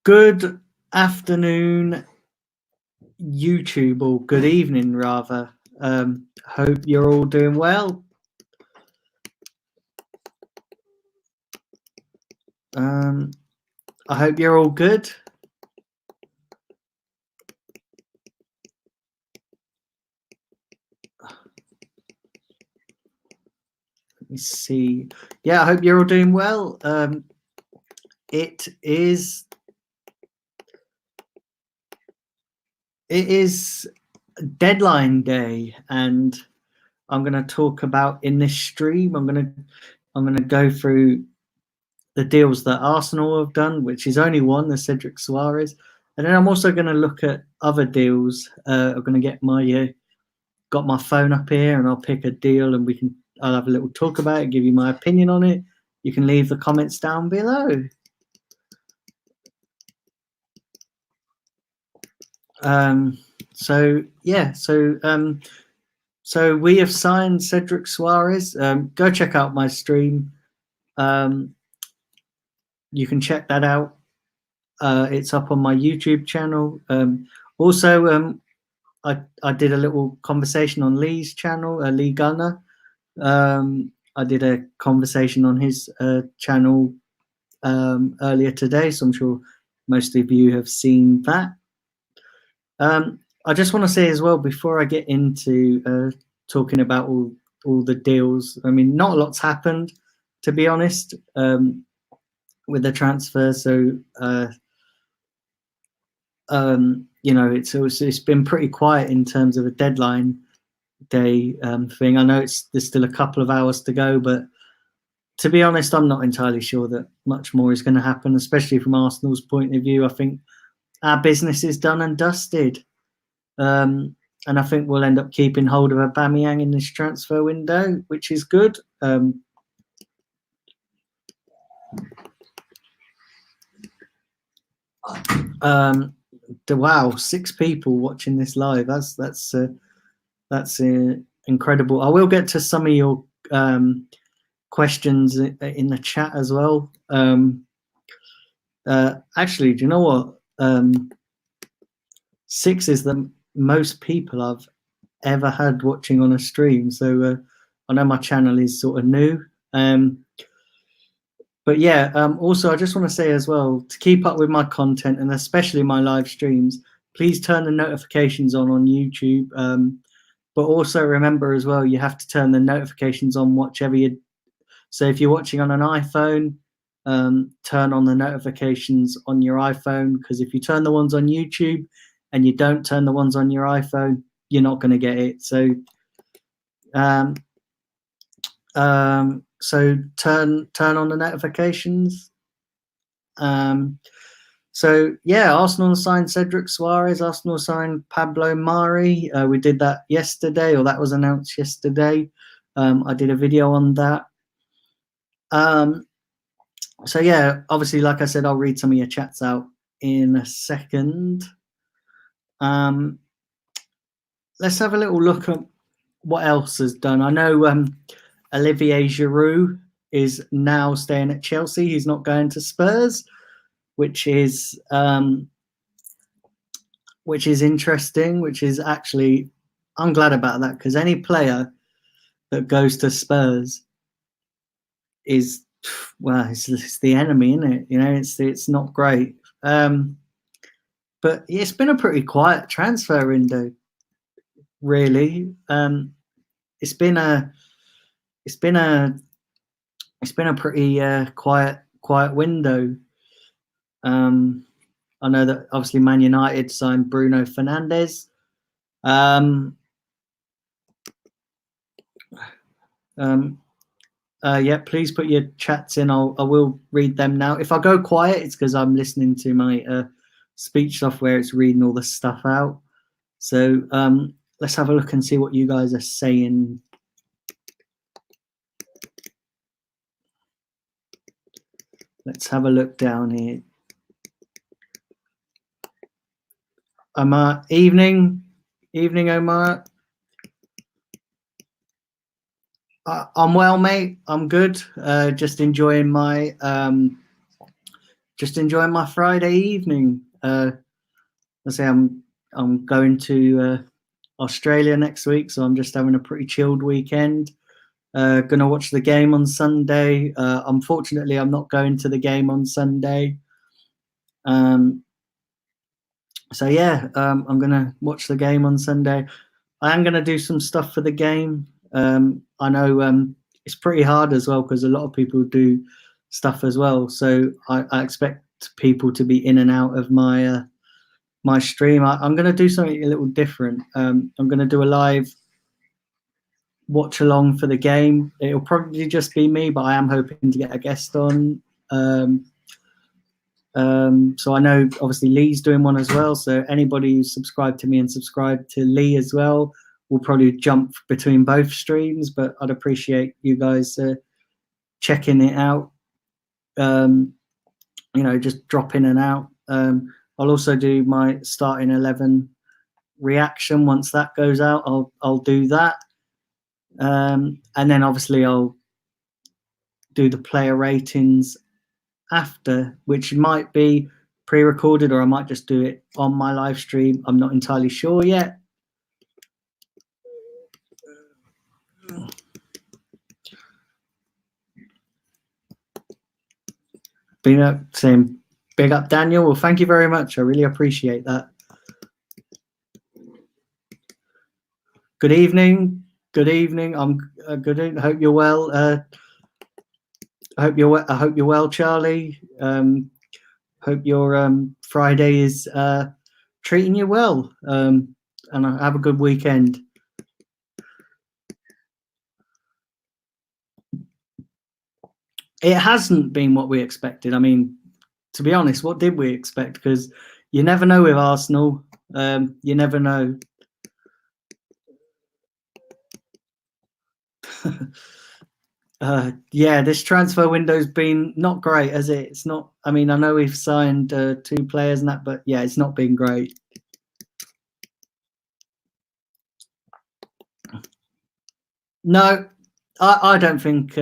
Good afternoon, YouTube, or good evening, rather. Hope you're all doing well. I hope you're all good. Let me see. Yeah, I hope you're all doing well. It is deadline day, and I'm going to talk about in this stream. I'm going to go through the deals that Arsenal have done, which is only one, the Cedric Soares, and then I'm also going to look at other deals. I'm going to get got my phone up here, and I'll pick a deal, and I'll have a little talk about it, give you my opinion on it. You can leave the comments down below. So we have signed Cedric Soares. Go check out my stream. You can check that out. It's up on my YouTube channel. Also, I did a little conversation on Lee's channel, Lee Gunner. I did a conversation on his channel earlier today, so I'm sure most of you have seen that. I just want to say as well, before I get into talking about all the deals, I mean, not a lot's happened, to be honest, with the transfer. So, it's been pretty quiet in terms of a deadline day thing. I know there's still a couple of hours to go, but to be honest, I'm not entirely sure that much more is going to happen, especially from Arsenal's point of view. I think our business is done and dusted. And I think we'll end up keeping hold of Aubameyang in this transfer window, which is good. Wow, 6 people watching this live. That's incredible. I will get to some of your questions in the chat as well. Actually, do you know what? 6 is the most people I've ever had watching on a stream. So I know my channel is sort of new. But yeah, also I just want to say as well, to keep up with my content and especially my live streams, please turn the notifications on YouTube. But also remember as well, you have to turn the notifications on so if you're watching on an iPhone, turn on the notifications on your iPhone, because if you turn the ones on YouTube and you don't turn the ones on your iPhone, you're not going to get it. So so turn on the notifications. So yeah, Arsenal signed Cedric Soares. Arsenal signed Pablo Mari. We did that yesterday, or that was announced yesterday. I did a video on that. So yeah, obviously, like I said, I'll read some of your chats out in a second. Let's have a little look at what else is done. I know Olivier Giroud is now staying at Chelsea. He's not going to Spurs, which is interesting. Which is actually, I'm glad about that, because any player that goes to Spurs is, well, it's the enemy, isn't it? You know, it's not great. But it's been a pretty quiet transfer window, really. It's been a pretty quiet window. I know that obviously Man United signed Bruno Fernandes. Yeah, please put your chats in. I will read them now. If I go quiet, it's because I'm listening to my speech software. It's reading all the stuff out. So let's have a look and see what you guys are saying. Let's have a look down here. Omar, evening, Omar. I'm well, mate. I'm good. Just enjoying my just enjoying my Friday evening. I say I'm going to Australia next week, so I'm just having a pretty chilled weekend. Gonna watch the game on Sunday. Unfortunately, I'm not going to the game on Sunday. So yeah, I'm gonna watch the game on Sunday. I am gonna do some stuff for the game. I know it's pretty hard as well because a lot of people do stuff as well. So I expect people to be in and out of my my stream. I'm gonna do something a little different. I'm gonna do a live watch along for the game. It'll probably just be me, but I am hoping to get a guest on. So I know obviously Lee's doing one as well. So anybody who's subscribed to me and subscribed to Lee as well will probably jump between both streams. But I'd appreciate you guys checking it out. You know, just drop in and out. I'll also do my starting 11 reaction once that goes out. I'll do that. And then obviously I'll do the player ratings after, which might be pre-recorded or I might just do it on my live stream. I'm not entirely sure yet. Been up saying big up Daniel. Well, thank you very much. I really appreciate that. Good evening. Good evening. I'm good. I hope you're well. I hope you're well, Charlie. Hope your Friday is treating you well. And have a good weekend. It hasn't been what we expected. I mean, to be honest, what did we expect? Because you never know with Arsenal. You never know. Yeah, this transfer window's been not great, has it? It's not. I mean, I know we've signed 2 players and that, but yeah, it's not been great. No, I don't think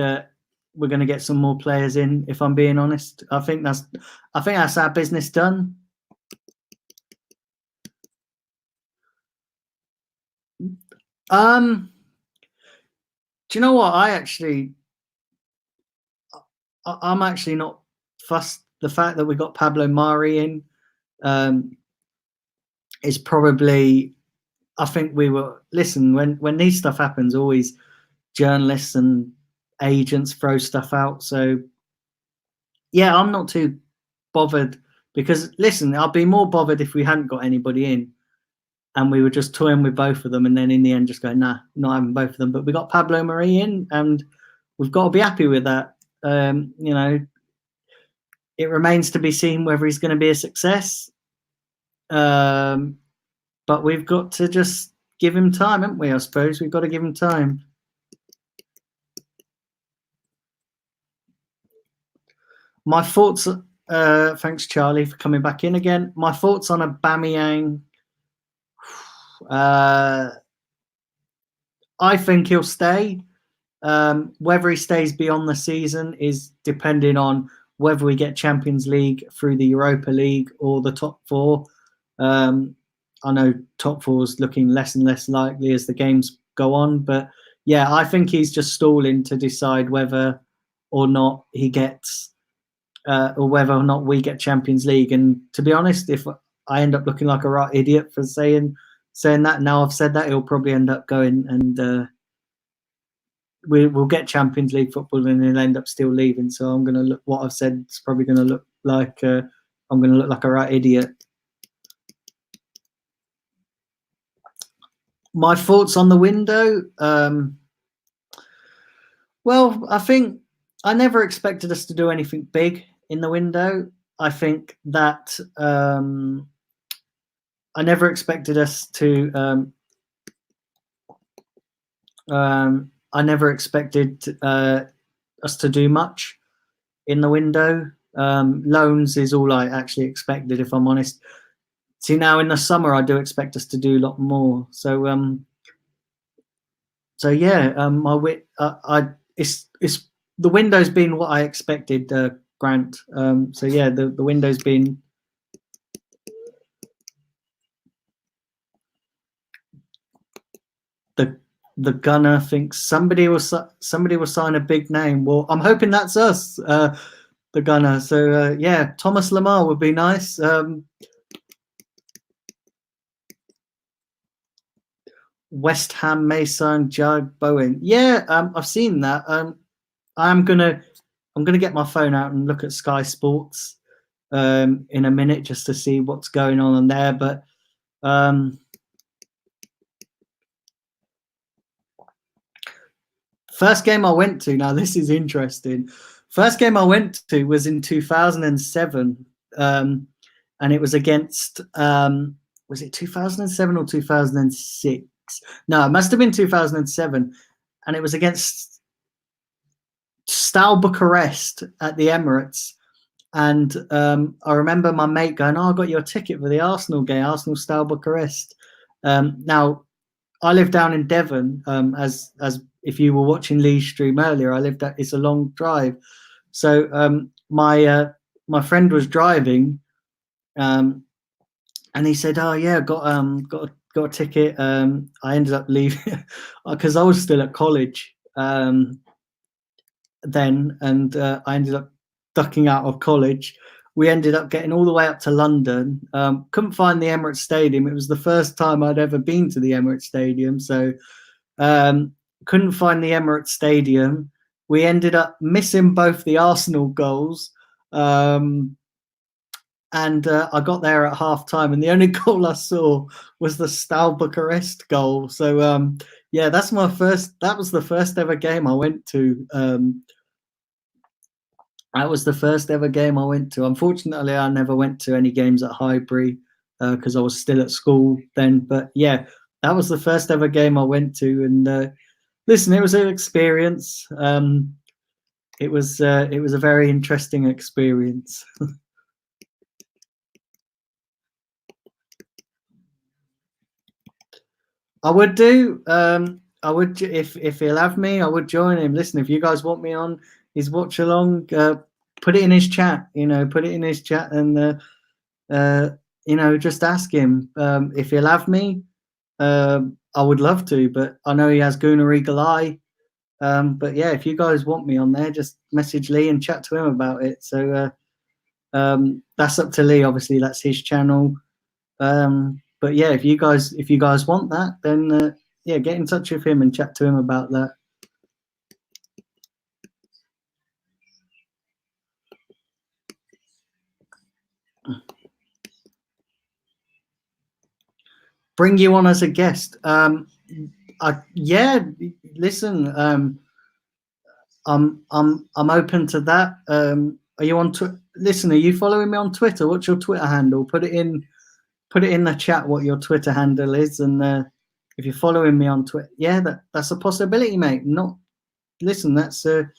we're going to get some more players in. If I'm being honest, I think that's our business done. Do you know what? I'm actually not fussed. The fact that we got Pablo Mari in is probably. I think we were. Listen, when these stuff happens, always journalists and agents throw stuff out. So yeah, I'm not too bothered because listen, I'd be more bothered if we hadn't got anybody in and we were just toying with both of them and then in the end just going, nah, not having both of them. But we got Pablo Mari in and we've got to be happy with that. You know, it remains to be seen whether he's going to be a success. But we've got to just give him time, haven't we? I suppose we've got to give him time. My thoughts, thanks Charlie for coming back in again. My thoughts on Aubameyang, I think he'll stay. Whether he stays beyond the season is depending on whether we get Champions League through the Europa League or the top 4. I know top 4 is looking less and less likely as the games go on, but yeah, I think he's just stalling to decide whether or not he gets or whether or not we get Champions League. And to be honest, if I end up looking like a right idiot for saying that, now I've said that, he'll probably end up going and we'll get Champions League football and he'll end up still leaving. So I'm going to look, what I've said is probably going to look like I'm going to look like a right idiot. My thoughts on the window. Well, I think I never expected us to do anything big in the window. I think that I never expected us to. I never expected us to do much in the window. Loans is all I actually expected, if I'm honest. See, now in the summer, I do expect us to do a lot more. So, yeah, it's the window's been what I expected Grant. So yeah, the window's been. The gunner thinks somebody will sign a big name. Well, I'm hoping that's us, the gunner. So yeah, Thomas Lemar would be nice. West Ham Mason Jug Bowen. Yeah, I've seen that. I'm gonna get my phone out and look at Sky Sports in a minute just to see what's going on there. But first game I went to, now this is interesting. First game I went to was in 2007, and it was against, was it 2007 or 2006? No, it must have been 2007, and it was against Steaua Bucharest at the Emirates. And I remember my mate going, "Oh, I got your ticket for the Arsenal game, Arsenal Steaua Bucharest." Now, I live down in Devon, as if you were watching Lee's stream earlier, it's a long drive. So my friend was driving, and he said, "Oh yeah, got a ticket." I ended up leaving because I was still at college then, and I ended up ducking out of college. We ended up getting all the way up to London. Couldn't find the Emirates Stadium. It was the first time I'd ever been to the Emirates Stadium, so couldn't find the Emirates Stadium. We ended up missing both the Arsenal goals, and I got there at half time, and the only goal I saw was the Steaua Bucharest goal. So yeah, that was the first ever game I went to. That was the first ever game I went to. Unfortunately, I never went to any games at Highbury because I was still at school then. But yeah, that was the first ever game I went to. And listen, it was an experience. It was a very interesting experience. I would do. I would, if he'll have me, I would join him. Listen, if you guys want me on his watch along, put it in his chat. Put it in his chat, and just ask him if he'll have me. I would love to, but I know he has Gunnar Eagle Eye. But yeah, if you guys want me on there, just message Lee and chat to him about it. So that's up to Lee. Obviously, that's his channel. But yeah, if you guys want that, then yeah, get in touch with him and chat to him about that. Bring you on as a guest. Yeah, listen, I'm open to that. Are you on Twitter? Listen, are you following me on Twitter? What's your Twitter handle? Put it in the chat what your Twitter handle is, and if you're following me on Twitter, yeah, that's a possibility, mate. Listen, that's a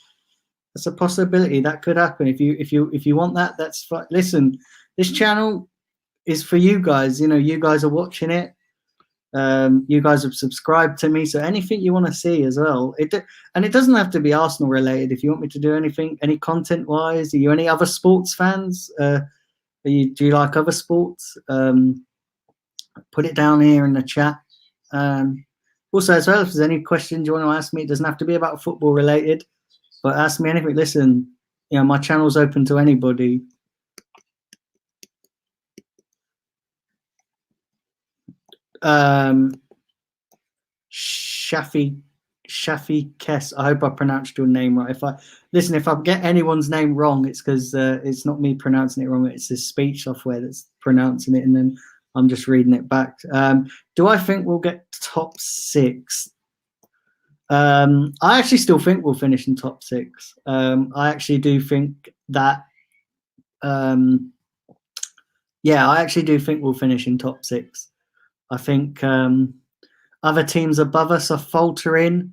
possibility that could happen. If you want that, that's fine. Listen, this channel is for you guys. You guys are watching it. You guys have subscribed to me, so anything you want to see as well. It doesn't have to be Arsenal related. If you want me to do anything, any content wise, are you any other sports fans? Do you like other sports? Put it down here in the chat. Also, as well, if there's any questions you want to ask me, it doesn't have to be about football related, but ask me anything. Listen, my channel's open to anybody. Shafi Kess. I hope I pronounced your name right. If I get anyone's name wrong, it's because it's not me pronouncing it wrong. It's this speech software that's pronouncing it, and then I'm just reading it back. Do I think we'll get top 6? I actually still think we'll finish in top 6. I actually do think that. Yeah, I actually do think we'll finish in top 6. I think other teams above us are faltering.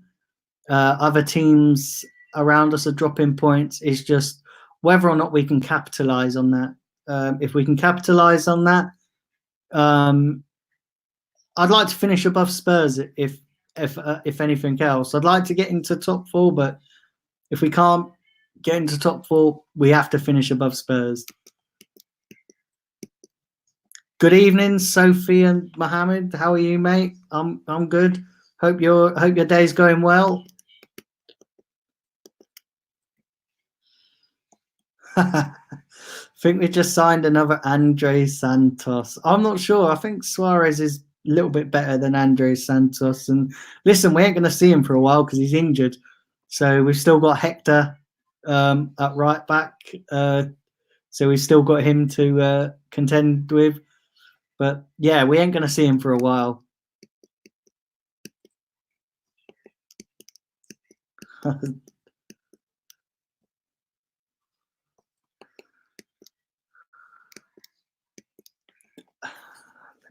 Other teams around us are dropping points. It's just whether or not we can capitalize on that. If we can capitalize on that, I'd like to finish above Spurs. If anything else, I'd like to get into top 4. But if we can't get into top 4, we have to finish above Spurs. Good evening, Sophie and Mohammed. How are you, mate? I'm good. Hope your day's going well. I think we just signed another Andres Santos. I'm not sure. I think Suarez is a little bit better than Andres Santos. And listen, we ain't going to see him for a while because he's injured. So we've still got Hector at right back. So we've still got him to contend with. But yeah, we ain't going to see him for a while. Let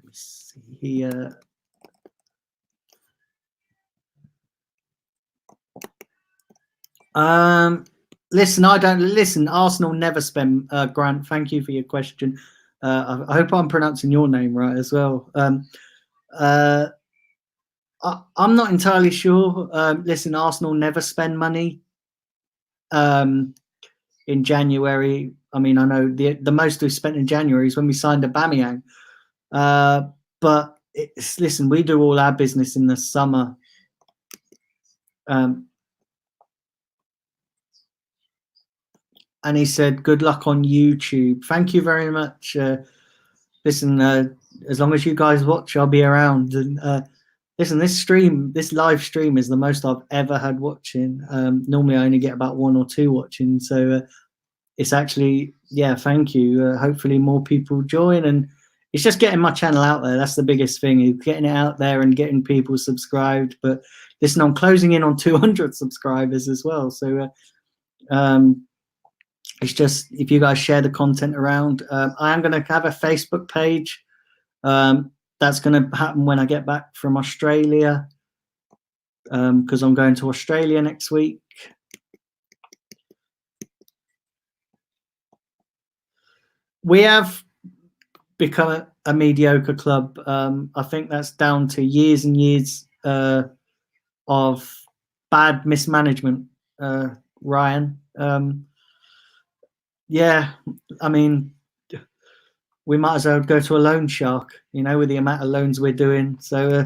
me see here. Listen, Arsenal never spend. Grant, thank you for your question. I hope I'm pronouncing your name right as well. I'm not entirely sure. Listen, Arsenal never spend money in January. I mean, I know the most we spent in January is when we signed Aubameyang. But listen, we do all our business in the summer. And he said, good luck on YouTube. Thank you very much. Listen, as long as you guys watch, I'll be around. And listen, this live stream is the most I've ever had watching. Normally I only get about 1 or 2 watching. So it's actually, yeah, thank you. Hopefully more people join. And it's just getting my channel out there. That's the biggest thing, is getting it out there and getting people subscribed. But listen, I'm closing in on 200 subscribers as well. So it's just, if you guys share the content around, I am going to have a Facebook page. That's going to happen when I get back from Australia, because I'm going to Australia next week. We have become a mediocre club. I think that's down to years and years of bad mismanagement, Ryan. Yeah, I mean, we might as well go to a loan shark, you know, with the amount of loans we're doing. So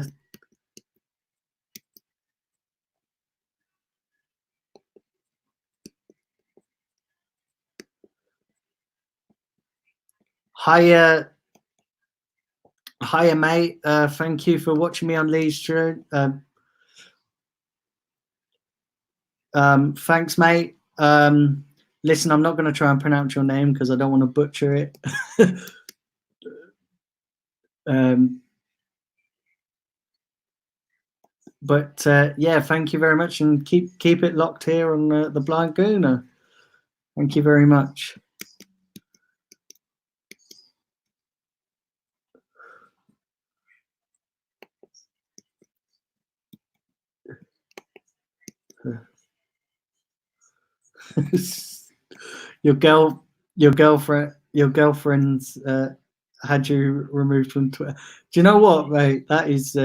hiya, mate. Thank you for watching me on Lee's show. Thanks, mate. Listen, I'm not going to try and pronounce your name because I don't want to butcher it. But yeah, thank you very much, and keep it locked here on the Blind Gooner. Thank you very much. Your girlfriend's had you removed from Twitter. Do you know what, mate? That is,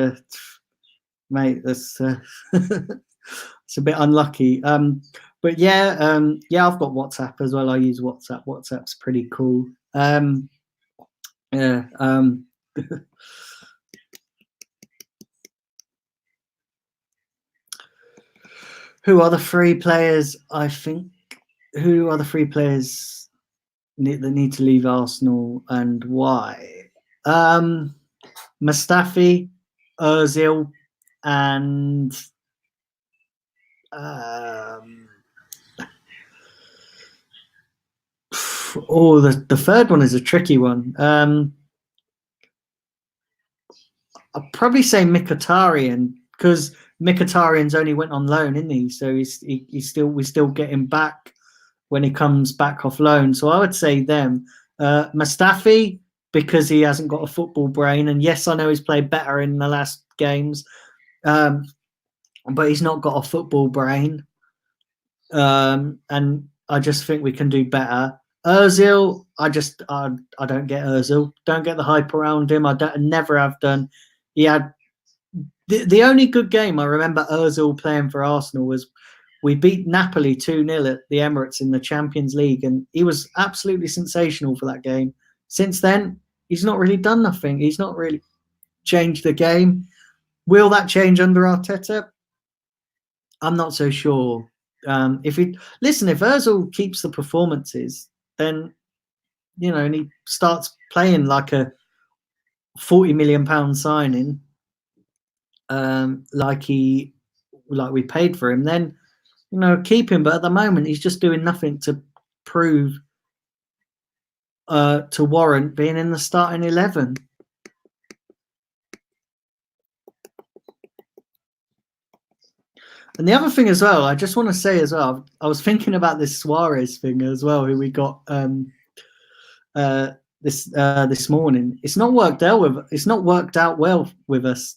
mate. That's it's a bit unlucky. But yeah, I've got WhatsApp as well. I use WhatsApp. WhatsApp's pretty cool. Yeah. Who are the 3 players? I think. Who are the 3 players that need to leave Arsenal and why? Mustafi, Ozil, and the third one is a tricky one. I'll probably say Mkhitaryan, because Mkhitaryan's only went on loan, isn't he? So we still get him back when he comes back off loan. So I would say them. Mustafi, because he hasn't got a football brain, and yes, I know he's played better in the last games, but he's not got a football brain. And I just think we can do better. Ozil, I don't get Ozil. Don't get the hype around him. I never have done. He had the only good game I remember Ozil playing for Arsenal was we beat Napoli 2-0 at the Emirates in the Champions League, and he was absolutely sensational for that game. Since then, he's not really done nothing. He's not really changed the game. Will that change under Arteta? I'm not so sure. If Ozil keeps the performances, then and he starts playing like a £40 million signing, like we paid for him, then keep him. But at the moment, he's just doing nothing to prove to warrant being in the starting 11. And the other thing as well, I just want to say as well, I was thinking about this Suarez thing as well, who we got this morning. It's not worked out well with us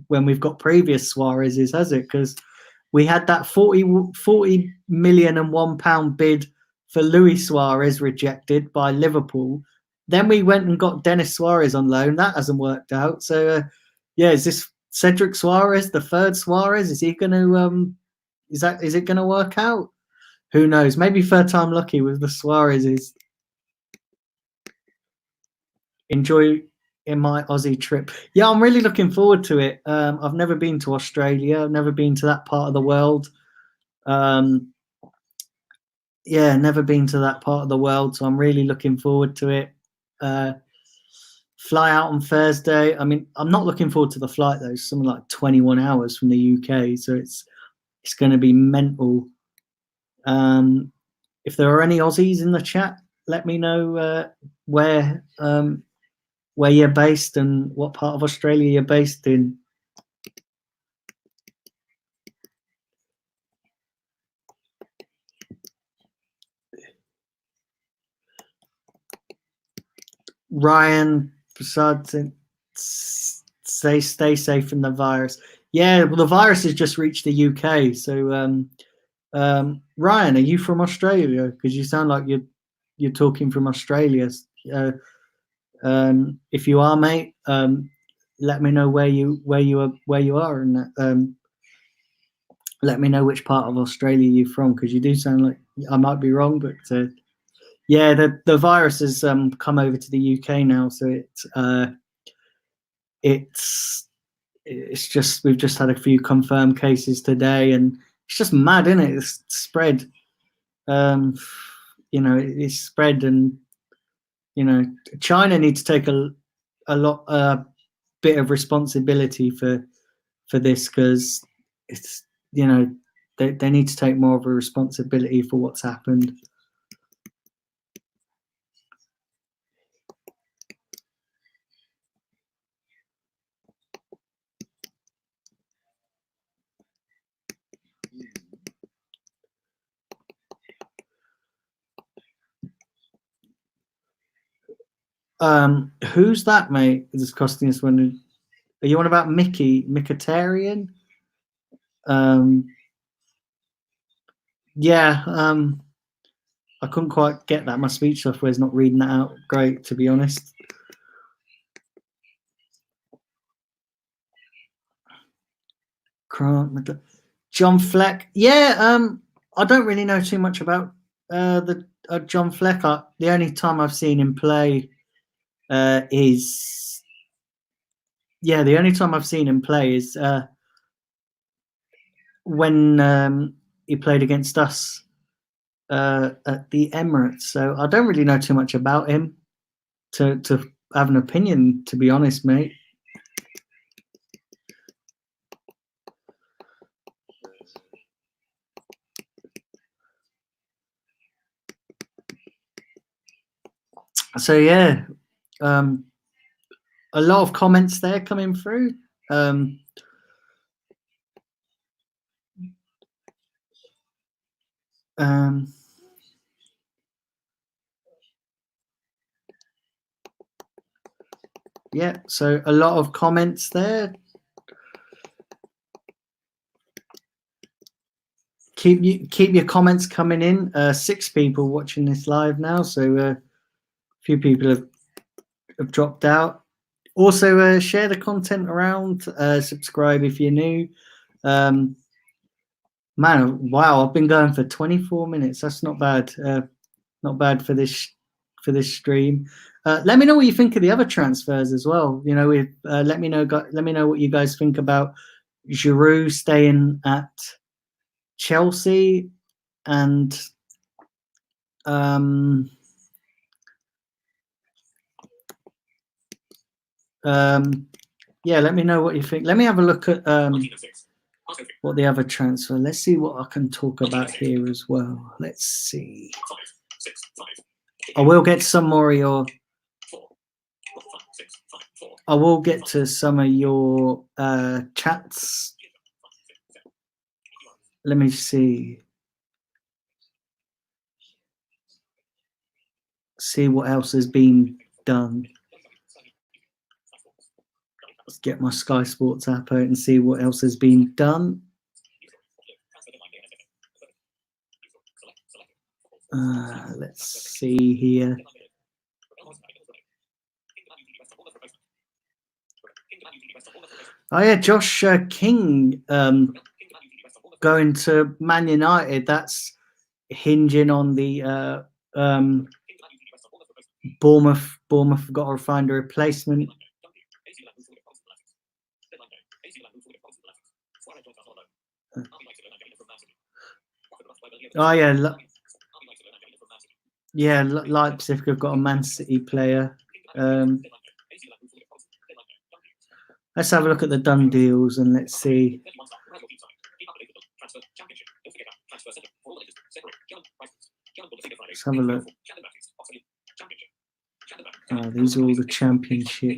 when we've got previous Suarez's, has it? Because we had that 40 million and £1 bid for Luis Suarez rejected by Liverpool. Then we went and got Denis Suarez on loan. That hasn't worked out. So is this Cedric Suarez, the third Suarez? Is he going to is it going to work out? Who knows? Maybe third time lucky with the Suarez's. Enjoy in my Aussie trip. Yeah, I'm really looking forward to it. I've never been to Australia. I've never been to that part of the world. Never been to that part of the world, so I'm really looking forward to it. Fly out on Thursday. I mean, I'm not looking forward to the flight though. It's something like 21 hours from the UK, so it's going to be mental. If there are any Aussies in the chat, let me know where you're based and what part of Australia you're based in. Ryan Prasad, say stay safe from the virus. Yeah, well, the virus has just reached the UK. So, Ryan, are you from Australia? Because you sound like you're talking from Australia. If you are, mate, let me know where you are, and let me know which part of Australia you're from, because you do sound like, I might be wrong, but yeah, the virus has come over to the UK now, so it's just, we've just had a few confirmed cases today, and it's just mad, isn't it? It's spread. It's spread, and China needs to take a bit of responsibility for this, because it's they need to take more of a responsibility for what's happened. Who's that, mate? Is costing us one? Are you on about Mkhitaryan? Yeah. I couldn't quite get that. My speech software is not reading that out great, to be honest. John Fleck. Yeah. I don't really know too much about the John Fleck. The only time I've seen him play is when he played against us at the Emirates. So I don't really know too much about him to have an opinion, to be honest, mate. So yeah, a lot of comments there coming through. Yeah, so a lot of comments there. Keep your comments coming in. 6 people watching this live now, so a few people have dropped out. Also, share the content around. Subscribe if you're new. Man, wow! I've been going for 24 minutes. That's not bad. Not bad for this stream. Let me know what you think of the other transfers as well. You know, let me know what you guys think about Giroud staying at Chelsea and yeah, let me know what you think. Let me have a look at what the other transfer. Let's see what I can talk about here as well. Let's see. I will get some more of your. I will get to some of your chats. Let me see. See what else has been done. Let's get my Sky Sports app out and see what else has been done. Let's see here. Oh yeah, Josh King going to Man United. That's hinging on the Bournemouth. Bournemouth got to find a replacement. Oh yeah, yeah. Leipzig have got a Man City player. Let's have a look at the done deals and let's see. Let's have a look. Oh, these are all the championship.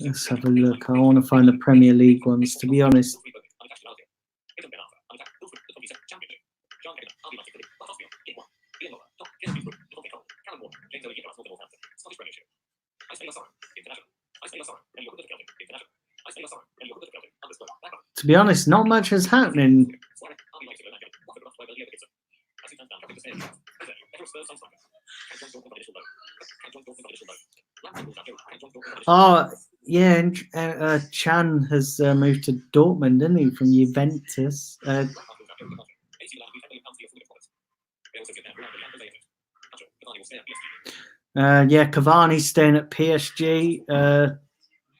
Let's have a look. I want to find the Premier League ones, to be honest. To be honest, not much is happening. Oh, yeah, Chan has moved to Dortmund, didn't he, from Juventus? Yeah, Cavani's staying at PSG.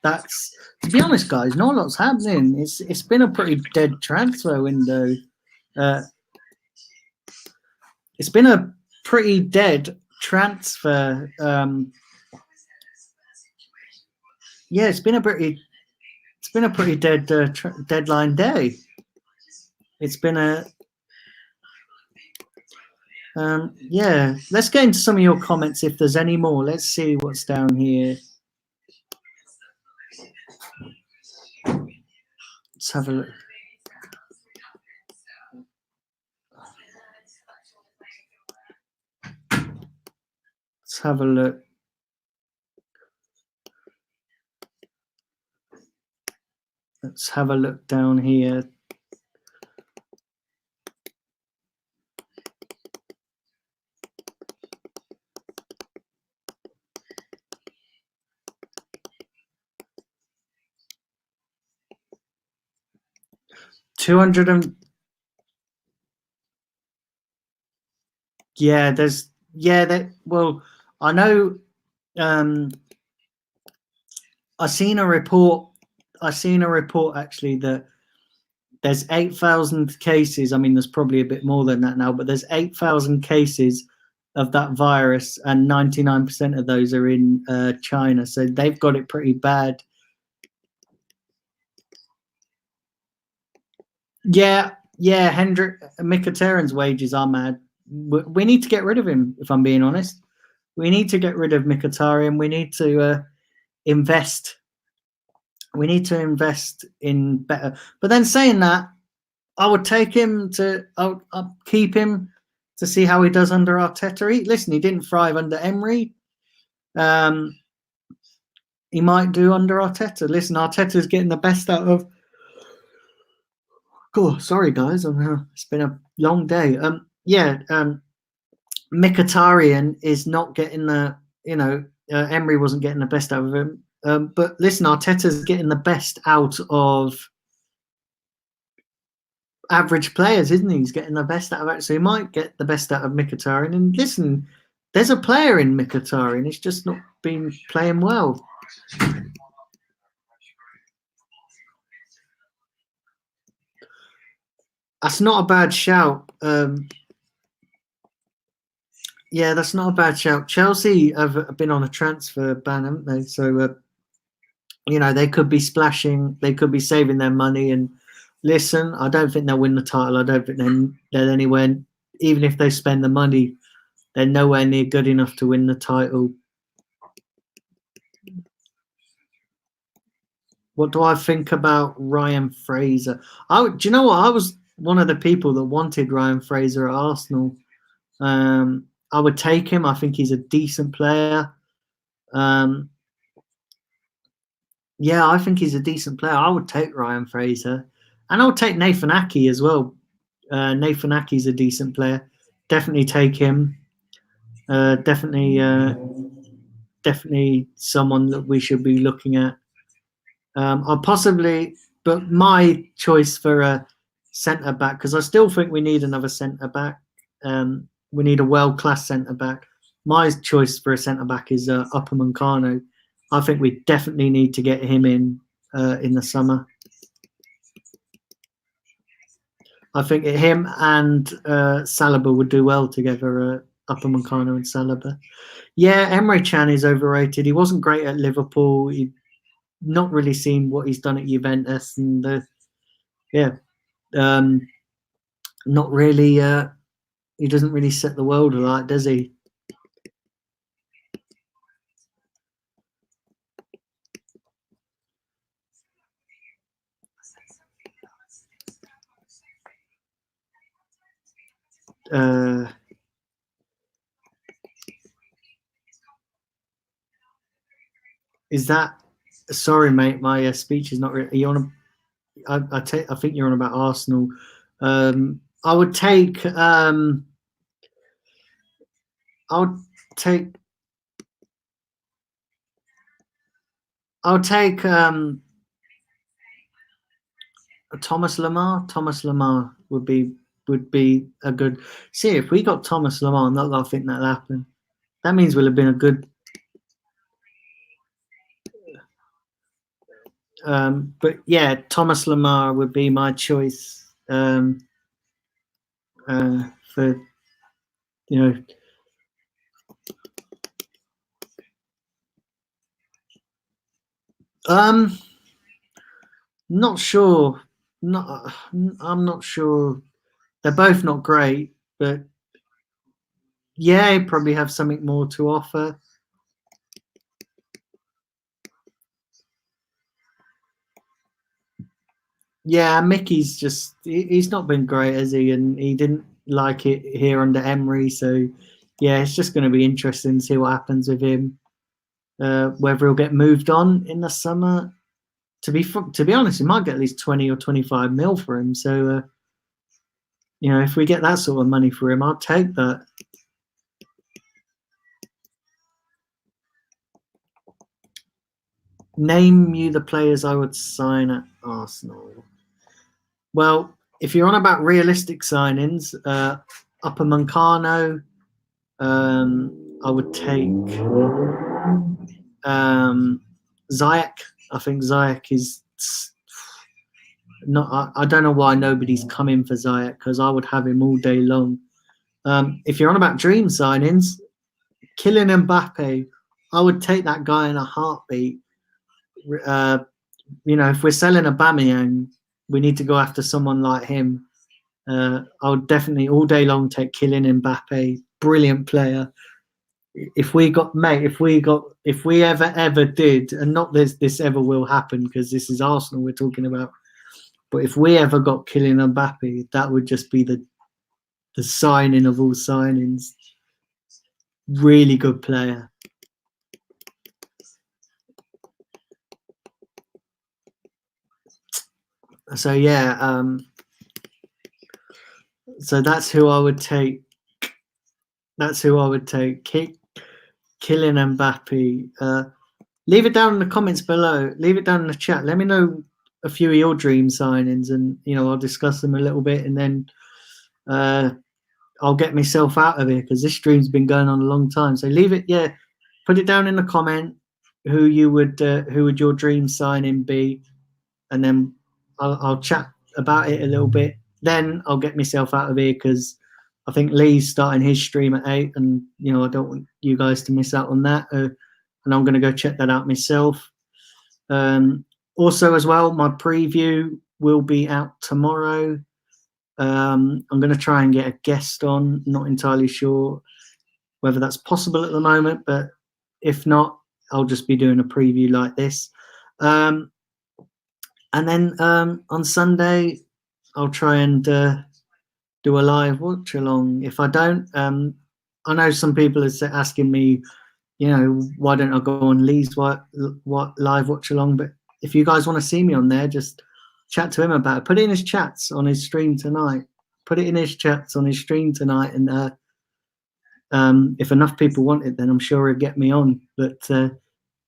That's, to be honest, guys, not a lot's happening. It's been a pretty dead transfer window. It's been a pretty dead transfer. Yeah, it's been a pretty dead deadline day. It's been a yeah. Let's get into some of your comments if there's any more. Let's see what's down here. Let's have a look. Let's have a look. Let's have a look down here. Yeah, there's well, I know. I seen a report actually that there's 8,000 cases. I mean, there's probably a bit more than that now, but there's 8,000 cases of that virus, and 99% of those are in China. So they've got it pretty bad. Yeah, Hendrik Mkhitaryan's wages are mad. We need to get rid of him, if I'm being honest. We need to get rid of Mkhitaryan. We need to invest. We need to invest in better. But then saying that, I would take him to. I'll keep him to see how he does under Arteta. Listen, he didn't thrive under Emery. He might do under Arteta. Listen, Arteta's getting the best out of. Oh, sorry guys, it's been a long day. Mkhitaryan is not getting the. Emery wasn't getting the best out of him. But listen, Arteta's getting the best out of average players, isn't he? He's getting the best out of it, so he might get the best out of Mkhitaryan. And listen, there's a player in Mkhitaryan. It's just not been playing well. That's not a bad shout. Yeah, that's not a bad shout. Chelsea have been on a transfer ban, haven't they? So, you know, they could be splashing, they could be saving their money. And listen, I don't think they'll win the title. I don't think they're anywhere, even if they spend the money, they're nowhere near good enough to win the title. What do I think about Ryan Fraser? Do you know what? I was one of the people that wanted Ryan Fraser at Arsenal. I would take him. I think he's a decent player. Yeah, I think he's a decent player. I would take Ryan Fraser. And I would take Nathan Ake as well. Nathan Ake's a decent player. Definitely take him. Definitely someone that we should be looking at. I'll possibly, but my choice for a centre back, because I still think we need another centre back. We need a world-class centre back. My choice for a centre back is Upamecano. I think we definitely need to get him in the summer. I think him and Saliba would do well together. Upamecano and Saliba. Yeah, Emre Can is overrated. He wasn't great at Liverpool. He not really seen what he's done at Juventus, and not really. He doesn't really set the world alight, does he? Is that? Sorry, mate. My speech is not. Are you on? I think you're on about Arsenal. I would take. I would take. Thomas Lemar. Thomas Lemar would be a good. See, if we got Thomas Lemar, I'm not gonna think that'll happen. That means we'll have been a good. But yeah, Thomas Lemar would be my choice for, you know. Not sure. I'm not sure. They're both not great, but yeah, probably have something more to offer. Yeah, Mickey's he's not been great, has he? And he didn't like it here under Emery. So yeah, it's just going to be interesting to see what happens with him. Whether he'll get moved on in the summer. To be honest, he might get at least 20 or 25 mil for him. So you know, if we get that sort of money for him, I'll take that. Name you the players I would sign at Arsenal. Well, if you're on about realistic signings, Upamecano, I would take Ziyech. I think Ziyech is not. I don't know why nobody's coming for Ziyech, because I would have him all day long. If you're on about dream signings, Kylian Mbappe, I would take that guy in a heartbeat. You know, if we're selling Aubameyang, we need to go after someone like him. I would definitely all day long take Kylian Mbappe, brilliant player. If we ever did, and not this ever will happen because this is Arsenal we're talking about, but if we ever got Kylian Mbappe, that would just be the signing of all signings. Really good player. So yeah, so that's who I would take. Kylian Mbappe. leave it down in the comments below. Leave it down in the chat. Let me know a few of your dream signings, and I'll discuss them a little bit, and then I'll get myself out of here because this stream's been going on a long time. So leave it, put it down in the comment who would your dream signing be, and then I'll chat about it a little bit. Then I'll get myself out of here because I think Lee's starting his stream at 8, and I don't want you guys to miss out on that. And I'm going to go check that out myself. Also, as well, my preview will be out tomorrow. I'm going to try and get a guest on. Not entirely sure whether that's possible at the moment, but if not, I'll just be doing a preview like this. And then on Sunday, I'll try and do a live watch along. If I don't, I know some people are asking me, why don't I go on Lee's what live watch along? But if you guys want to see me on there, just chat to him about it. Put it in his chats on his stream tonight. Put it in his chats on his stream tonight, and if enough people want it, then I'm sure he'll get me on. But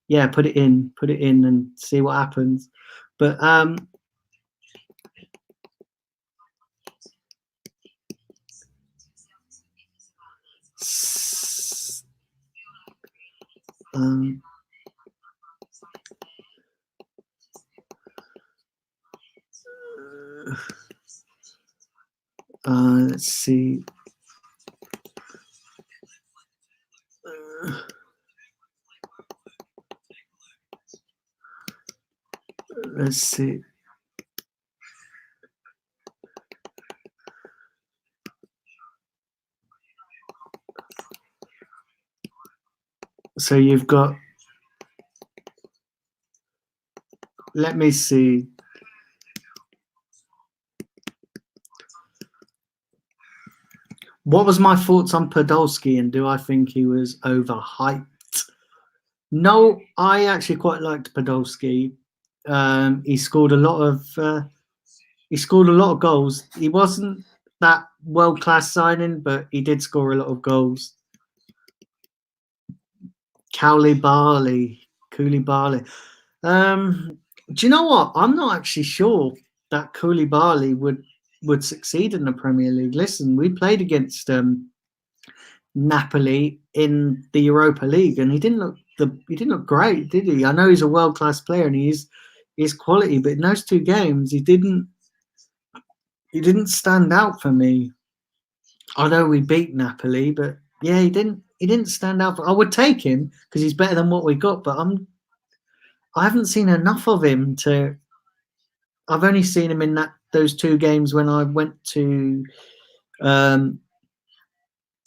yeah, put it in, and see what happens. But let's see. Let's see. So you've got, let me see. What was my thoughts on Podolski, and do I think he was overhyped? No, I actually quite liked Podolski. He scored a lot of goals. He wasn't that world-class signing, but he did score a lot of goals. Koulibaly. Do you know what? I'm not actually sure that Koulibaly would succeed in the Premier League. Listen, we played against Napoli in the Europa League, and he didn't look great, did he? I know he's a world-class player and he's quality, but in those 2 games he didn't stand out for me. I know we beat Napoli, but yeah, he didn't stand out. I would take him because he's better than what we got, but I haven't seen enough of him to. I've only seen him in those 2 games when I went to. Yeah,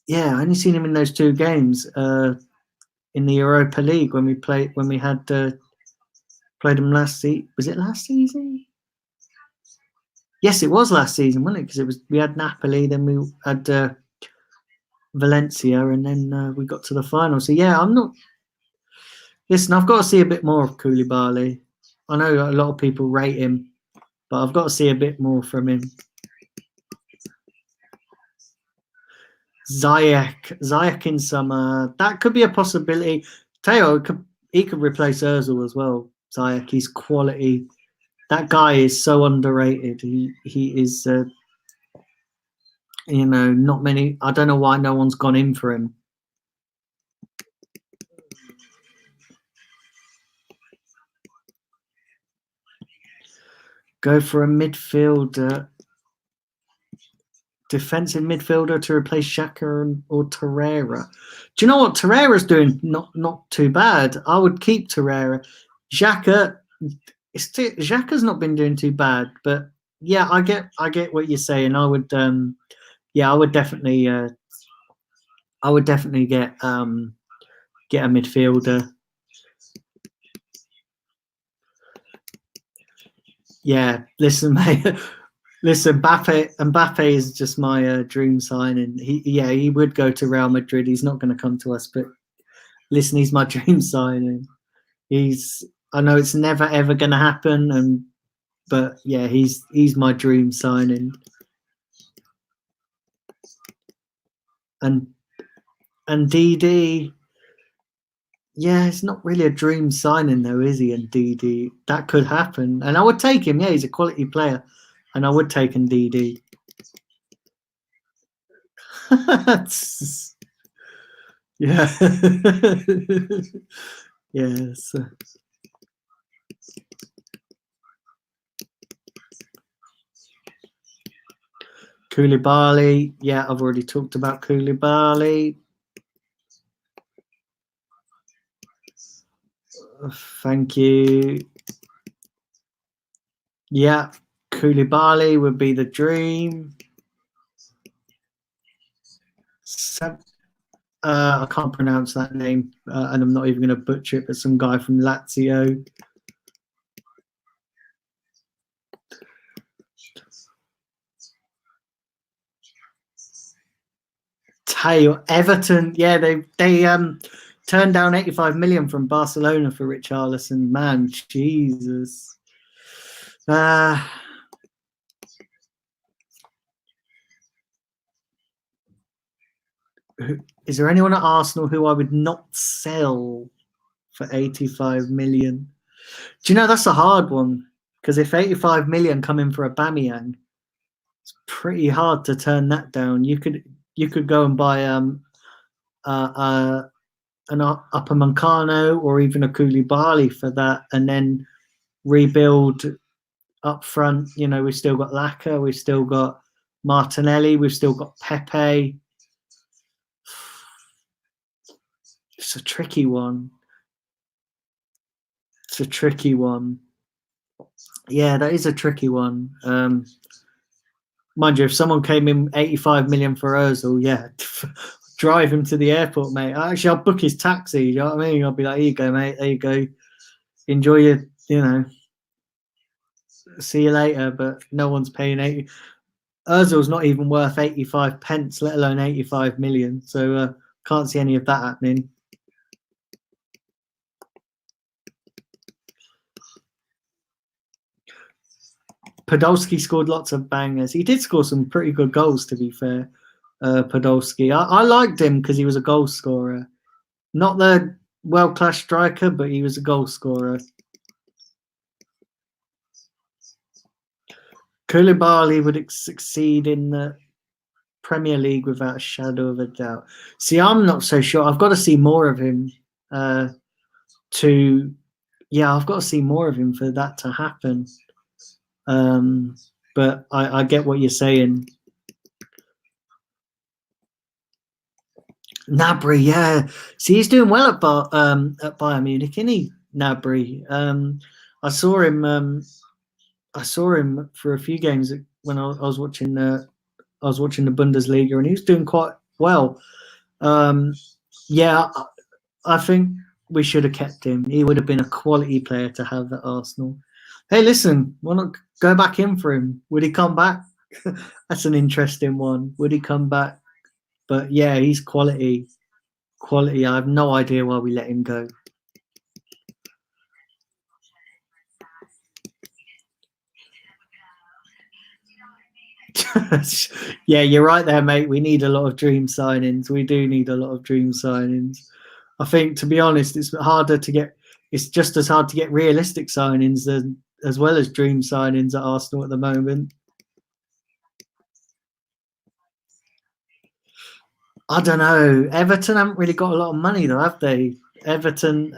I only seen him in those 2 games in the Europa League when we played him last season. Was it last season? Yes, it was last season, wasn't it? Because we had Napoli, then we had Valencia, and then we got to the final. So yeah, I'm not. Listen, I've got to see a bit more of Koulibaly. I know a lot of people rate him, but I've got to see a bit more from him. Ziyech in summer, that could be a possibility. Teo he could replace Özil as well. Ziyech, he's quality. That guy is so underrated. He is. Not many. I don't know why no one's gone in for him. Go for a midfielder. Defensive midfielder to replace Xhaka or Torreira. Do you know what Torreira's doing? Not too bad. I would keep Torreira. Xhaka's not been doing too bad, but yeah, I get what you're saying. I would I would definitely get a midfielder. Yeah, listen, mate. Listen, Mbappe is just my dream signing. He would go to Real Madrid. He's not going to come to us, but listen, he's my dream signing. I know it's never ever going to happen, but yeah, he's my dream signing. And DD, Yeah, it's not really a dream signing though, is he? And DD, that could happen, and I would take him. Yeah, he's a quality player, and I would take him DD. Yeah. Yes. Koulibaly. Yeah, I've already talked about Koulibaly. Thank you. Yeah, Koulibaly would be the dream. I can't pronounce that name, and I'm not even going to butcher it, but some guy from Lazio. Tail Everton, yeah, they turned down 85 million from Barcelona for Richarlison. Man, Jesus. Is there anyone at Arsenal who I would not sell for 85 million? Do you know that's a hard one? Because if 85 million come in for Aubameyang, it's pretty hard to turn that down. You could go and buy an Upamecano or even a Koulibaly for that, and then rebuild up front. You know, we've still got Laka, we've still got Martinelli, we've still got Pepe. It's a tricky one. It's a tricky one. Yeah, that is a tricky one. Mind you, if someone came in 85 million for Ozil, yeah, drive him to the airport, mate. Actually, I'll book his taxi. You know what I mean? I'll be like, here you go, mate. There you go. Enjoy your, see you later. But no one's paying 80. Ozil's not even worth 85 pence, let alone 85 million. So can't see any of that happening. Podolski scored lots of bangers. He did score some pretty good goals, to be fair. Podolski. I liked him because he was a goal scorer. Not the world-class striker, but he was a goal scorer. Koulibaly would succeed in the Premier League without a shadow of a doubt. See, I'm not so sure. I've got to see more of him I've got to see more of him for that to happen. But I get what you're saying. Gnabry, yeah. See, he's doing well at Bayern Munich, isn't he? Gnabry. I saw him. I saw him for a few games when I was watching the Bundesliga, and he was doing quite well. Yeah, I think we should have kept him. He would have been a quality player to have at Arsenal. Hey, listen, why not go back in for him? Would he come back? That's an interesting one. Would he come back? But yeah, he's quality. Quality. I have no idea why we let him go. Yeah, you're right there, mate. We need a lot of dream signings. We do need a lot of dream signings. I think, to be honest, it's harder to get. It's just as hard to get realistic signings as well as dream signings at Arsenal at the moment. I don't know. Everton haven't really got a lot of money, though, have they? Everton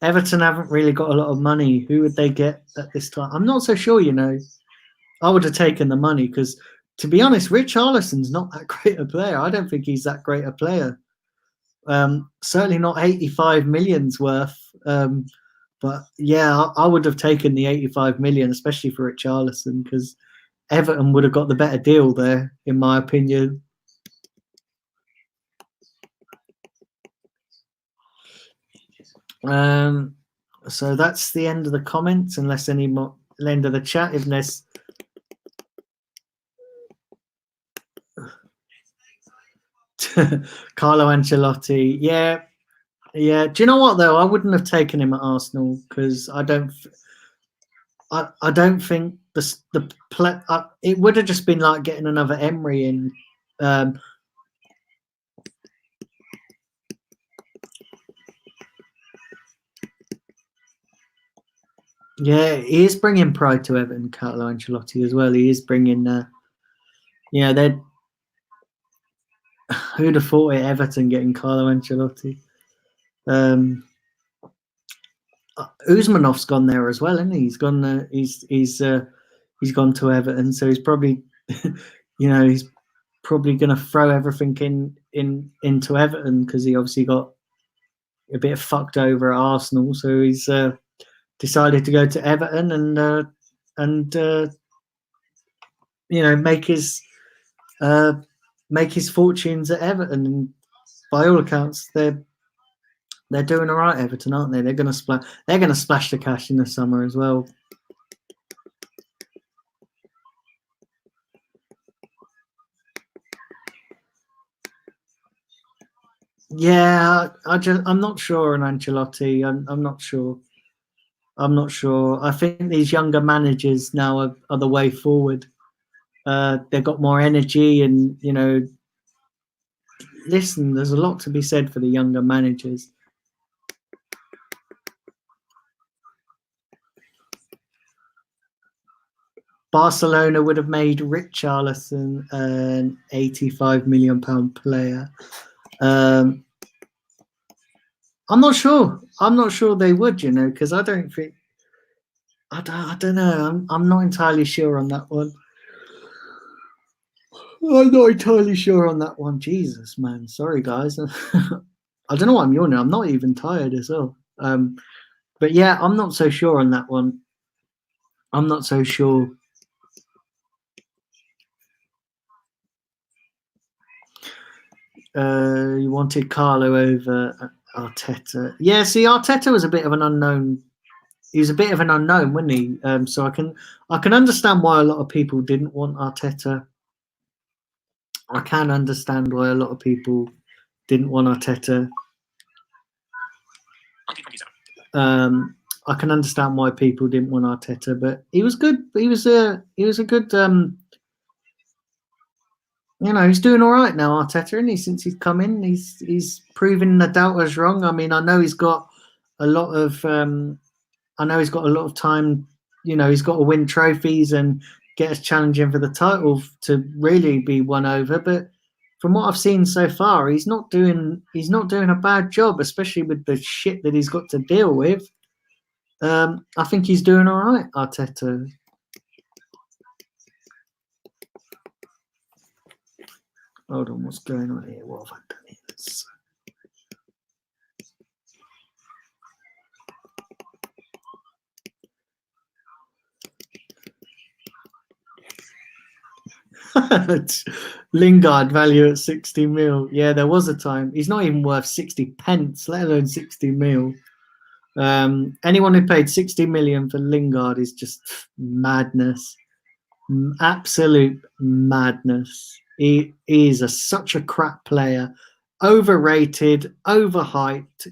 haven't really got a lot of money. Who would they get at this time? I'm not so sure. I would have taken the money because, to be honest, Richarlison's not that great a player. I don't think he's that great a player. Certainly not 85 million's worth. But yeah, I would have taken the 85 million, especially for Richarlison, because Everton would have got the better deal there, in my opinion. So that's the end of the comments, unless any more, end of the chat, if there's. Carlo Ancelotti, yeah. Do you know what though? I wouldn't have taken him at Arsenal because I don't think it would have just been like getting another Emery in. Yeah, he is bringing pride to Everton, Carlo Ancelotti, as well. He is bringing, they're who'd have thought it, Everton getting Carlo Ancelotti. Usmanov's gone there as well, isn't he? He's gone. He's gone to Everton, so he's probably, he's probably going to throw everything into Everton because he obviously got a bit fucked over at Arsenal. So he's decided to go to Everton and make his fortunes at Everton. And by all accounts, they're doing all right, Everton, aren't they? They're going to splash the cash in the summer as well. Yeah, I'm not sure on Ancelotti. I'm not sure. I'm not sure. I think these younger managers now are the way forward. They've got more energy, and listen, there's a lot to be said for the younger managers. Barcelona would have made Richarlison an £85 million player. I'm not sure. I'm not sure they would, because I don't think. I don't know. I'm not entirely sure on that one. I'm not entirely sure on that one. Jesus, man. Sorry, guys. I don't know why I'm yawning. I'm not even tired as well. But yeah, I'm not so sure on that one. I'm not so sure. You wanted Carlo over Arteta. Yeah, see, Arteta was a bit of an unknown. He was a bit of an unknown, wasn't he? So I can understand why a lot of people didn't want Arteta. I can understand why a lot of people didn't want Arteta. I can understand why people didn't want Arteta, but he was good. He was a good. He's doing all right now, Arteta, and since he's come in, he's proven the doubters wrong. I mean, I know he's got a lot of. I know he's got a lot of time. He's got to win trophies and get us challenging for the title to really be won over. But from what I've seen so far, he's not doing a bad job, especially with the shit that he's got to deal with. I think he's doing all right, Arteta. Hold on, what's going on here? What have I done here? Lingard value at 60 mil. Yeah, there was a time. He's not even worth 60 pence, let alone 60 mil. Anyone who paid 60 million for Lingard is just madness. Absolute madness. He is such a crap player. Overrated, overhyped.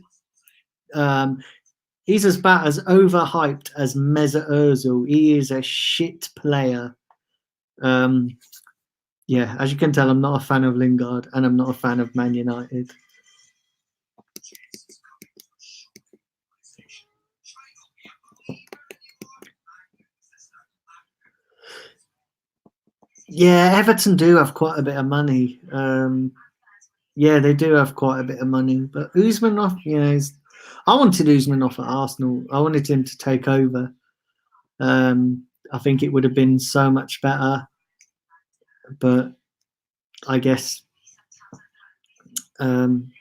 He's about as overhyped as Mesut Ozil. He is a shit player. Yeah, as you can tell, I'm not a fan of Lingard, and I'm not a fan of Man United. Yeah, Everton do have quite a bit of money. Yeah, they do have quite a bit of money. But Usmanov, I wanted Usmanov at Arsenal. I wanted him to take over. I think it would have been so much better. But I guess mind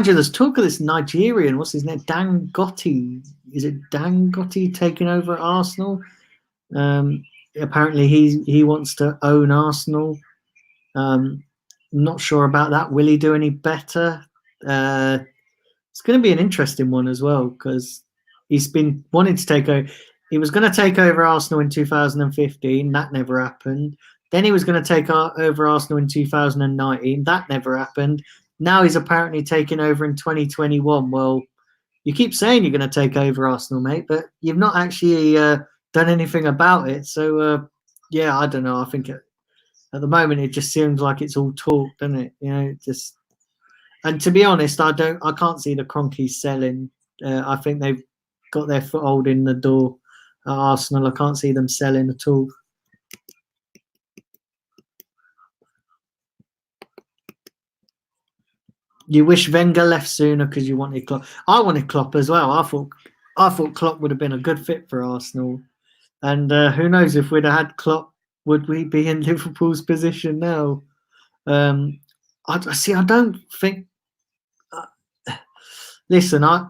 you, there's talk of this Nigerian, what's his name? Dangote. Is it Dangote taking over at Arsenal? Apparently he wants to own Arsenal. Not sure about that. Will he do any better? It's going to be an interesting one as well, because he's been wanting to take over. He was going to take over Arsenal in 2015. That never happened. Then he was going to take over Arsenal in 2019. That never happened. Now he's apparently taking over in 2021. Well, you keep saying you're going to take over Arsenal, mate, but you've not actually done anything about it. So, yeah, I don't know. I think at the moment it just seems like it's all talk, doesn't it? And to be honest, I can't see the Kroenkes selling. I think they've got their foothold in the door at Arsenal. I can't see them selling at all. You wish Wenger left sooner because you wanted Klopp. I wanted Klopp as well. I thought Klopp would have been a good fit for Arsenal. And who knows, if we'd have had Klopp, would we be in Liverpool's position now? I see. I don't think. Listen, I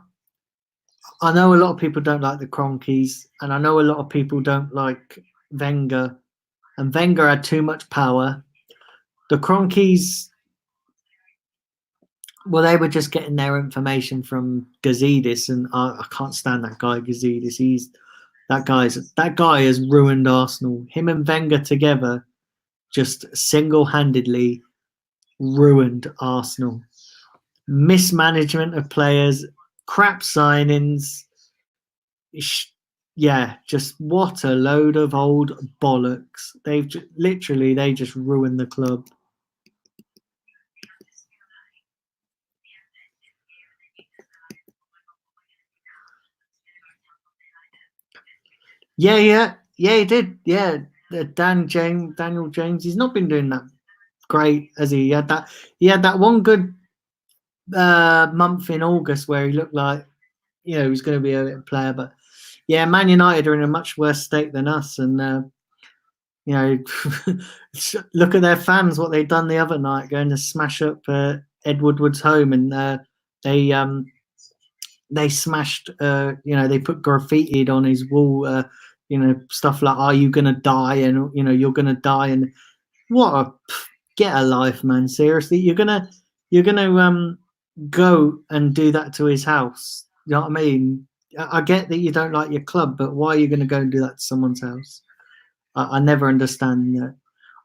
know a lot of people don't like the Cronkies, and I know a lot of people don't like Wenger. And Wenger had too much power. The Cronkies, well, they were just getting their information from Gazidis, and I can't stand that guy Gazidis. That guy has ruined Arsenal. Him and Wenger together just single-handedly ruined Arsenal. Mismanagement of players, crap signings. Yeah, just what a load of old bollocks. They just ruined the club. Yeah, he did. Yeah, Daniel James. He's not been doing that great, as he had that one good month in August where he looked like he was going to be a player. But yeah, Man United are in a much worse state than us, and look at their fans, what they've done the other night, going to smash up Ed Woodward's home, and they smashed, they put graffiti on his wall, stuff like "Are you gonna die?" and you're gonna die, and get a life, man. Seriously, you're gonna go and do that to his house. You know what I mean? I get that you don't like your club, but why are you going to go and do that to someone's house? I never understand that.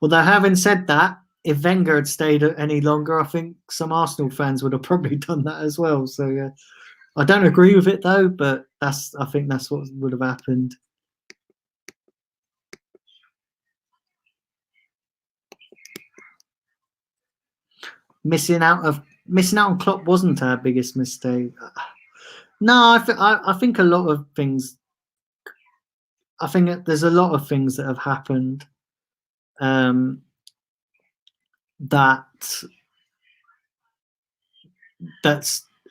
Although, having said that, if Wenger had stayed any longer, I think some Arsenal fans would have probably done that as well. So I don't agree with it though, but I think that's what would have happened. Missing out on Klopp wasn't our biggest mistake. No, I think a lot of things. I think there's a lot of things that have happened that's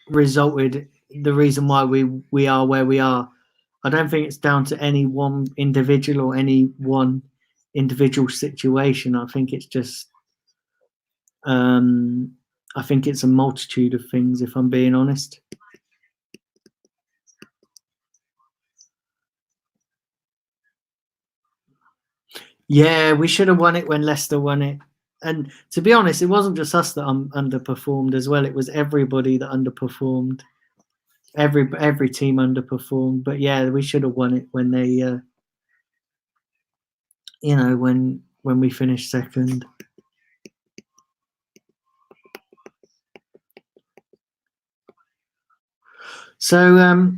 resulted the reason why we are where we are. I don't think it's down to any one individual or any one individual situation. I think it's just I think it's a multitude of things, if I'm being honest. Yeah, we should have won it when Leicester won it. And to be honest, it wasn't just us that underperformed as well. It was everybody that underperformed. Every team underperformed. But yeah, we should have won it when they, when we finished second. So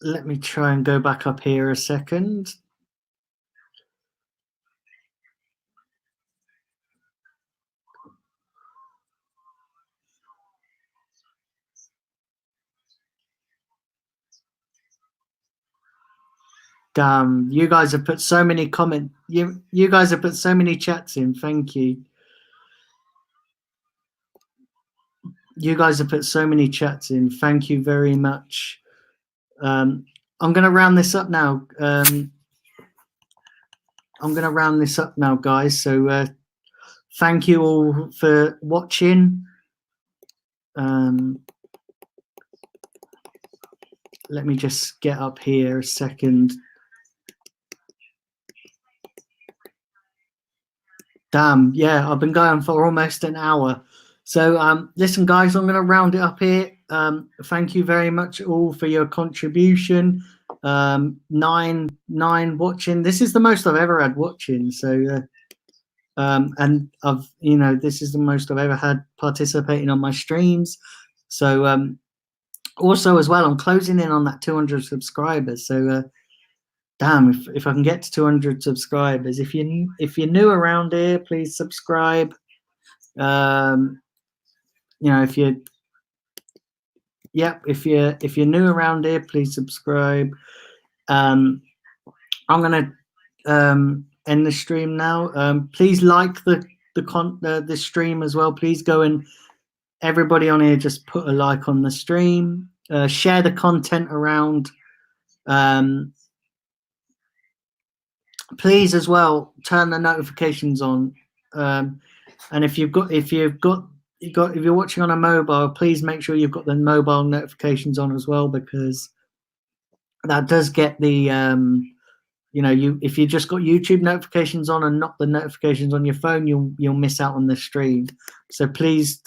let me try and go back up here a second. Damn, you guys have put so many comments. You guys have put so many chats in. Thank you. You guys have put so many chats in. Thank you very much. I'm going to round this up now. Guys. So thank you all for watching. Let me just get up here a second. Damn, yeah, I've been going for almost an hour. So listen, guys, I'm going to round it up here. Thank you very much all for your contribution. 9 watching. This is the most I've ever had watching. So and this is the most I've ever had participating on my streams. So also as well, I'm closing in on that 200 subscribers. So damn, if I can get to 200 subscribers, if you're new around here, please subscribe. If Yep, if you're new around here, please subscribe. I'm gonna end the stream now. Please like the stream as well. Please go and everybody on here just put a like on the stream. Share the content around. Please as well turn the notifications on. And if you're watching on a mobile, please make sure you've got the mobile notifications on as well, because that does get the if you just got YouTube notifications on and not the notifications on your phone, you'll miss out on the stream. So please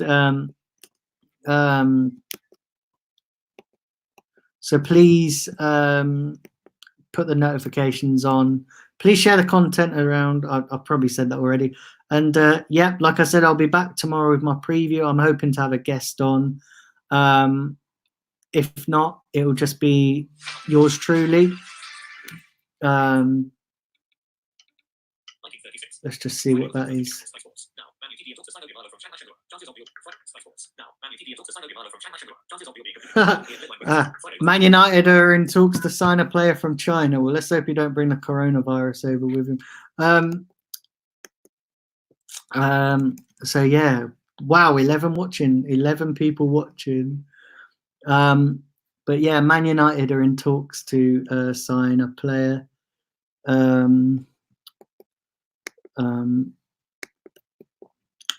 put the notifications on. Please share the content around. I've probably said that already. And yeah, like I said, I'll be back tomorrow with my preview. I'm hoping to have a guest on. If not, it will just be yours truly. Let's just see what that is. Man United are in talks to sign a player from China. Well, let's hope you don't bring the coronavirus over with him. So yeah, wow, 11 people watching. But yeah, Man United are in talks to sign a player.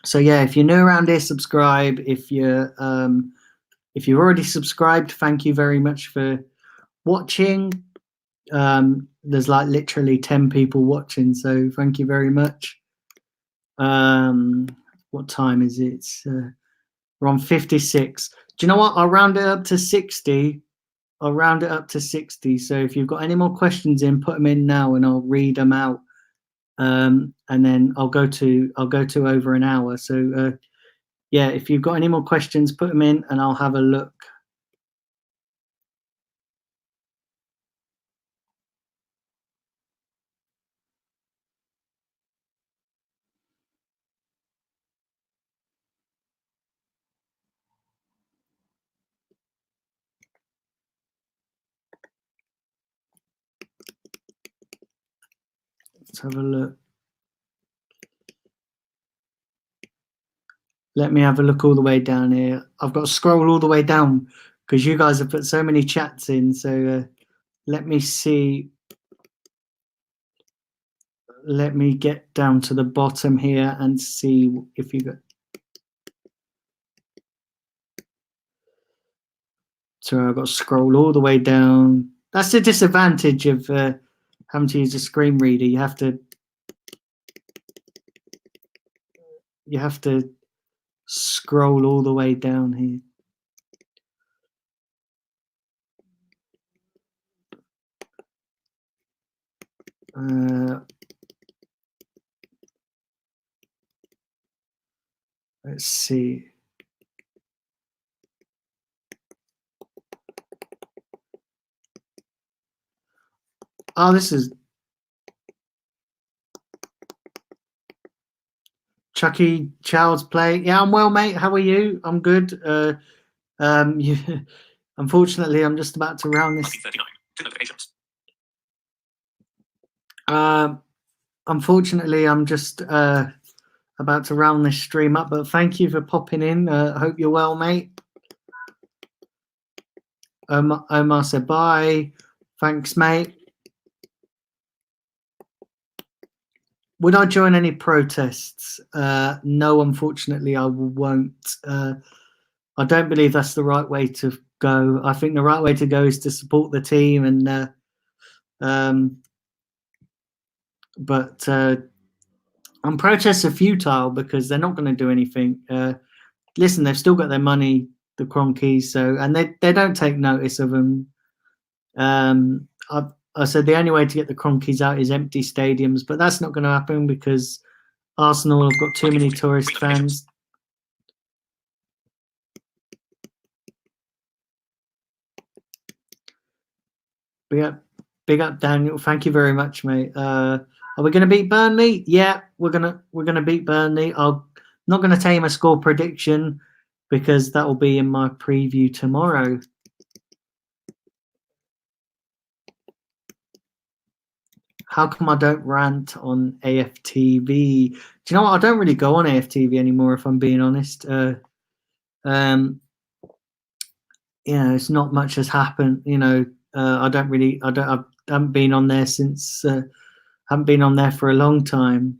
So yeah, if you're new around here, subscribe. If you're already subscribed, thank you very much for watching. There's like literally 10 people watching, so thank you very much. What time is it? We're on 56. Do you know what? I'll round it up to 60. So if you've got any more questions in, put them in now and I'll read them out. And then I'll go to over an hour. So yeah, if you've got any more questions, put them in and I'll have a look. Let's have a look. Let me have a look all the way down here. I've got to scroll all the way down because you guys have put so many chats in. So let me see. Let me get down to the bottom here and see if you got. So I've got to scroll all the way down. That's the disadvantage of having to use a screen reader. You have to scroll all the way down here. Let's see. Oh, this is Chucky Child's Play. Yeah, I'm well, mate. How are you? I'm good. Unfortunately, I'm just about to round this. Unfortunately, I'm just about to round this stream up, but thank you for popping in. I hope you're well, mate. Omar said bye. Thanks, mate. Would I join any protests? No, unfortunately, I won't. I don't believe that's the right way to go. I think the right way to go is to support the team, and but protests are futile because they're not going to do anything. Listen, they've still got their money, the Kroenkes, so, and they don't take notice of them. I said the only way to get the Kroenkes out is empty stadiums, but that's not going to happen because Arsenal have got too many tourist fans. Big up, Daniel. Thank you very much, mate. Are we going to beat Burnley? Yeah, we're gonna beat Burnley. I'm not going to tell you my score prediction because that will be in my preview tomorrow. How come I don't rant on AFTV? Do you know what? I don't really go on AFTV anymore, if I'm being honest. It's not much has happened. I haven't been on there since, haven't been on there for a long time.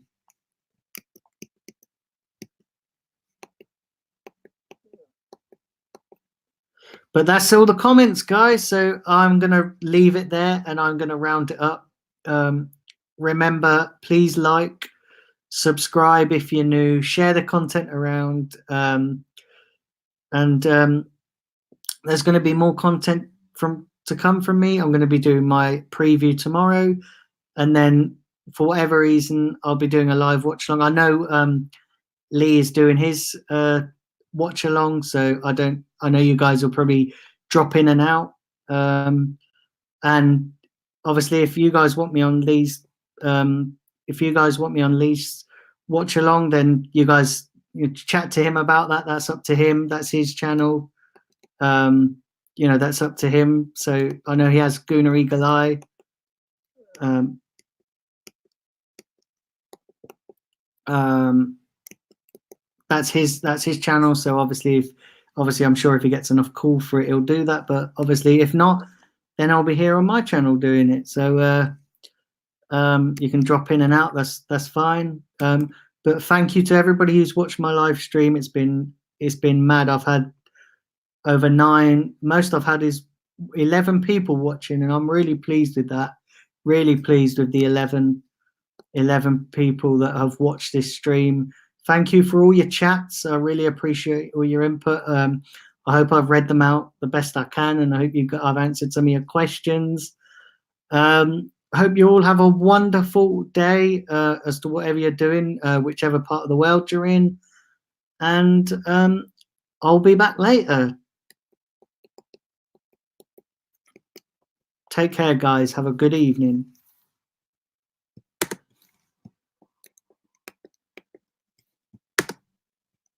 But that's all the comments, guys. So I'm going to leave it there and I'm going to round it up. Remember, please like, subscribe if you're new, share the content around, and there's going to be more content to come from me. I'm going to be doing my preview tomorrow, and then for whatever reason I'll be doing a live watch along. I know Lee is doing his watch along, so I know you guys will probably drop in and out, and obviously if you guys want me on Lee's watch along, then you guys chat to him about that. That's up to him. That's his channel. That's up to him. So I know he has Gunnar Eagle Eye. That's his channel. So obviously I'm sure if he gets enough call for it, he'll do that. But obviously if not, then I'll be here on my channel doing it. So you can drop in and out. That's fine. But thank you to everybody who's watched my live stream. It's been mad. I've had over 9. Most I've had is 11 people watching, and I'm really pleased with that. Really pleased with the 11 people that have watched this stream. Thank you for all your chats. I really appreciate all your input. I hope I've read them out the best I can, and I hope I've answered some of your questions. I hope you all have a wonderful day as to whatever you're doing, whichever part of the world you're in. And I'll be back later. Take care, guys. Have a good evening.